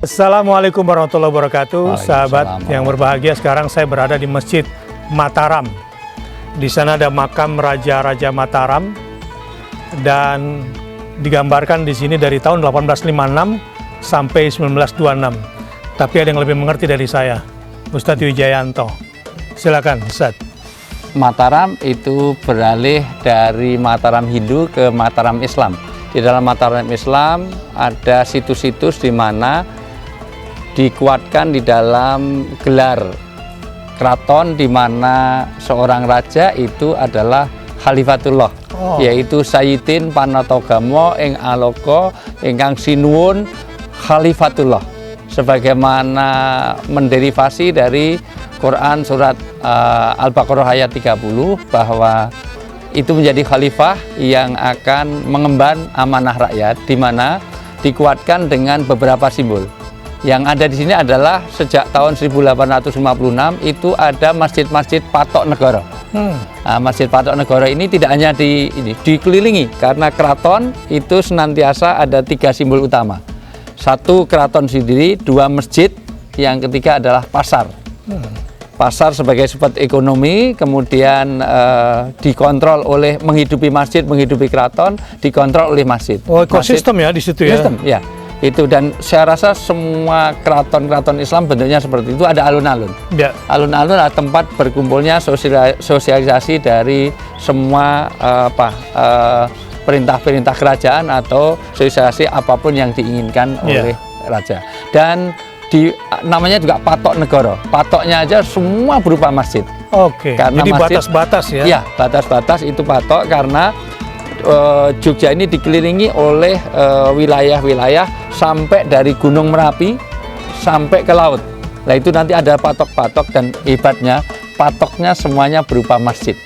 Assalamualaikum warahmatullahi wabarakatuh, sahabat yang berbahagia. Sekarang saya berada di Masjid Mataram. Di sana ada makam Raja-Raja Mataram dan digambarkan di sini dari tahun 1856 sampai 1926. Tapi ada yang lebih mengerti dari saya, Ustadz Wijayanto. Silakan, Ustadz. Mataram itu beralih dari Mataram Hindu ke Mataram Islam. Di dalam Mataram Islam ada situs-situs di mana dikuatkan di dalam gelar keraton, di mana seorang raja itu adalah Khalifatullah, yaitu Sayyidin Panatogamo ing Aloko ingkang sinuwun Khalifatullah, sebagaimana menderivasi dari Quran surat Al-Baqarah ayat 30 bahwa itu menjadi khalifah yang akan mengemban amanah rakyat, di mana dikuatkan dengan beberapa simbol. Yang ada di sini adalah sejak tahun 1856 itu ada masjid-masjid Patok Negoro. Nah, Masjid Patok Negoro ini tidak hanya dikelilingi, karena keraton itu senantiasa ada 3 simbol utama. 1 keraton sendiri, 2 masjid, yang ketiga adalah pasar. Pasar sebagai sumber ekonomi, kemudian dikontrol oleh menghidupi masjid, menghidupi keraton, dikontrol oleh masjid. Oh, ekosistem ya di situ ya? Sistem, ya. Itu, dan saya rasa semua keraton-keraton Islam bentuknya seperti itu, ada alun-alun. Ya. Alun-alun adalah tempat berkumpulnya sosialisasi dari semua perintah-perintah kerajaan atau sosialisasi apapun yang diinginkan oleh raja. Dan namanya juga Patok Negoro. Patoknya aja semua berupa masjid. Oke. Karena jadi batas-batas ya? Iya, batas-batas itu patok, karena Jogja ini dikelilingi oleh wilayah-wilayah sampai dari Gunung Merapi sampai ke laut. Nah, itu nanti ada patok-patok, dan hebatnya patoknya semuanya berupa masjid.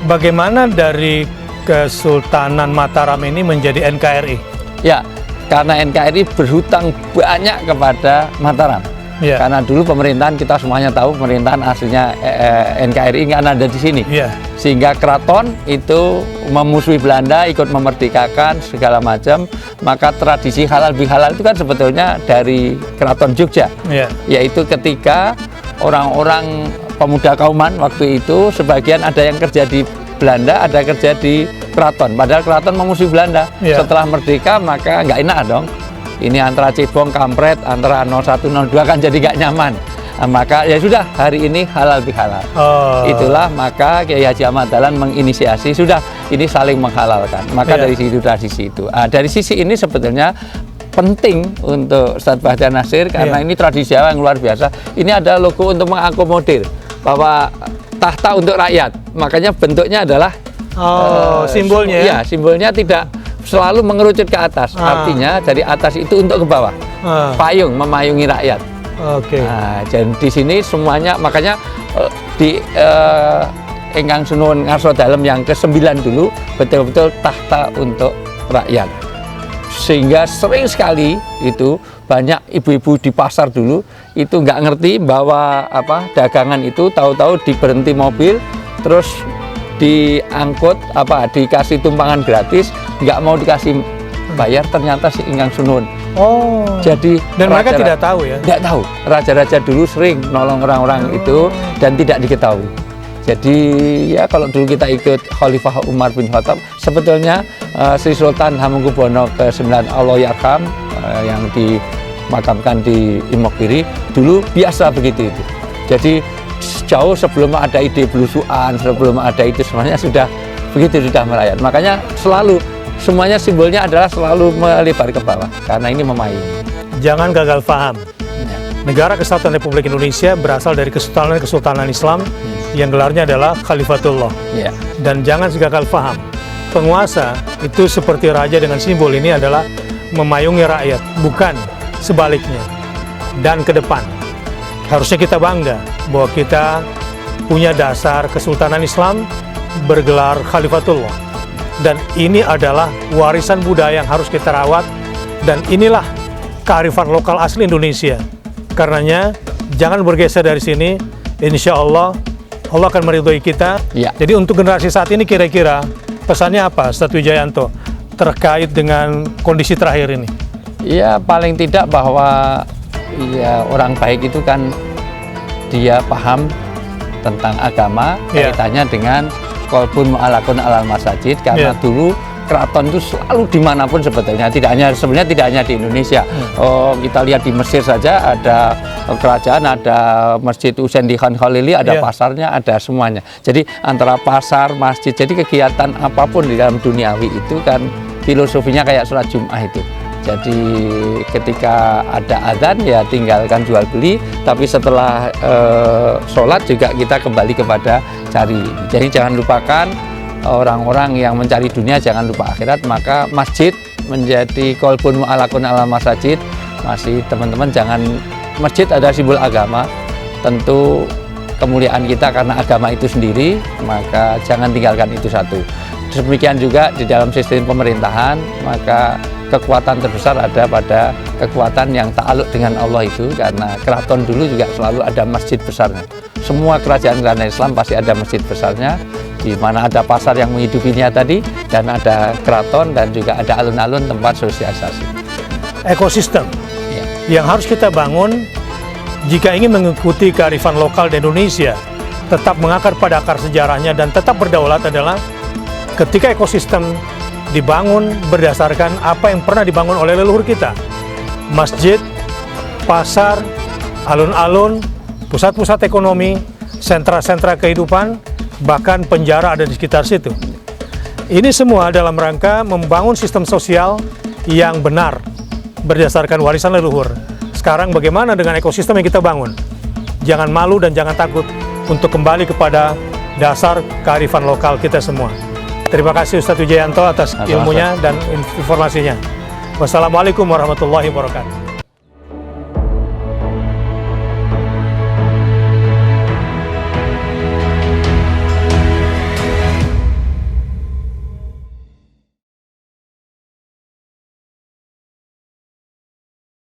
Bagaimana dari Kesultanan Mataram ini menjadi NKRI? Ya, karena NKRI berhutang banyak kepada Mataram. Ya. Karena dulu pemerintahan, kita semuanya tahu pemerintahan aslinya NKRI nggak ada di sini. Ya. Sehingga keraton itu memusuhi Belanda, ikut memerdekakan segala macam. Maka tradisi halal bihalal itu kan sebetulnya dari keraton Jogja. Ya. Yaitu ketika orang-orang pemuda Kauman waktu itu, sebagian ada yang kerja di Belanda, ada kerja di keraton. Padahal keraton memusuhi Belanda. Ya. Setelah merdeka maka nggak enak dong. Ini antara cebong, kampret, antara 01, 02 kan jadi gak nyaman. Nah, maka ya sudah, hari ini halal bihalal. Itulah maka Kiai Haji Ahmad Dahlan menginisiasi, sudah ini saling menghalalkan. Maka dari situ tradisi itu. Dari sisi ini sebetulnya penting untuk Ustadz Bahtiar Nasir, karena ini tradisi yang luar biasa. Ini ada logo untuk mengakomodir bahwa tahta untuk rakyat. Makanya bentuknya adalah simbolnya. Ya, simbolnya tidak selalu mengerucut ke atas, artinya dari atas itu untuk ke bawah, payung, memayungi rakyat. Oke. Nah, jadi di sini semuanya, makanya di Ingkang Sunuwun Ngarso Dalem yang ke-9 dulu betul-betul tahta untuk rakyat. Sehingga sering sekali itu banyak ibu-ibu di pasar dulu itu nggak ngerti bahwa dagangan itu tahu-tahu diberhenti mobil, terus diangkut dikasih tumpangan gratis, nggak mau dikasih bayar, ternyata si Ingkang Sunuwun. Jadi dan mereka tidak tahu ya? Tidak tahu. Raja-raja dulu sering nolong orang-orang itu dan tidak diketahui. Jadi ya kalau dulu kita ikut Khalifah Umar bin Khattab, sebetulnya Sri Sultan Hamengkubuwono ke-9 Allahyarham yang dimakamkan di Imogiri dulu biasa begitu itu. Jadi jauh sebelum ada ide belusuan, sebelum ada itu semuanya sudah begitu, sudah merayat. Makanya selalu semuanya simbolnya adalah selalu melebar ke bawah, karena ini memayungi. Jangan gagal paham. Negara Kesatuan Republik Indonesia berasal dari Kesultanan Islam yang gelarnya adalah Khalifatullah. Dan jangan gagal paham. Penguasa itu seperti raja dengan simbol ini adalah memayungi rakyat, bukan sebaliknya. Dan ke depan harusnya kita bangga bahwa kita punya dasar Kesultanan Islam bergelar Khalifatullah. Dan ini adalah warisan budaya yang harus kita rawat, dan inilah kearifan lokal asli Indonesia. Karenanya jangan bergeser dari sini. Insya Allah Allah akan meridhoi kita. Jadi untuk generasi saat ini kira-kira pesannya apa, Ustadz Wijayanto, terkait dengan kondisi terakhir ini? Ya, paling tidak bahwa ya orang baik itu kan dia paham tentang agama, kaitannya dengan qalbun mu'allaqun alal masajid, karena dulu keraton itu selalu dimanapun sebetulnya, sebenarnya tidak hanya di Indonesia. Kita lihat di Mesir saja ada kerajaan, ada Masjid Husain di Khan Khalili, ada pasarnya, ada semuanya. Jadi antara pasar, masjid, jadi kegiatan apapun di dalam duniawi itu kan filosofinya kayak sholat Jum'ah itu. Jadi ketika ada adzan ya tinggalkan jual beli, tapi setelah sholat juga kita kembali kepada cari. Jadi jangan lupakan orang-orang yang mencari dunia, jangan lupa akhirat. Maka masjid menjadi qalbun mu'allaqun alal masajid. Masih teman-teman, jangan, masjid adalah simbol agama, tentu kemuliaan kita karena agama itu sendiri, maka jangan tinggalkan itu satu. Demikian juga di dalam sistem pemerintahan, maka kekuatan terbesar ada pada kekuatan yang ta'aluk dengan Allah itu, karena keraton dulu juga selalu ada masjid besarnya. Semua kerajaan-kerajaan Islam pasti ada masjid besarnya, di mana ada pasar yang menghidupinya tadi, dan ada keraton, dan juga ada alun-alun tempat sosialisasi. Ekosistem yang harus kita bangun jika ingin mengikuti kearifan lokal di Indonesia, tetap mengakar pada akar sejarahnya dan tetap berdaulat adalah ketika ekosistem dibangun berdasarkan apa yang pernah dibangun oleh leluhur kita. Masjid, pasar, alun-alun, pusat-pusat ekonomi, sentra-sentra kehidupan, bahkan penjara ada di sekitar situ. Ini semua dalam rangka membangun sistem sosial yang benar berdasarkan warisan leluhur. Sekarang bagaimana dengan ekosistem yang kita bangun? Jangan malu dan jangan takut untuk kembali kepada dasar kearifan lokal kita semua. Terima kasih Ustadz Wijayanto atas ilmunya dan informasinya. Wassalamualaikum warahmatullahi wabarakatuh.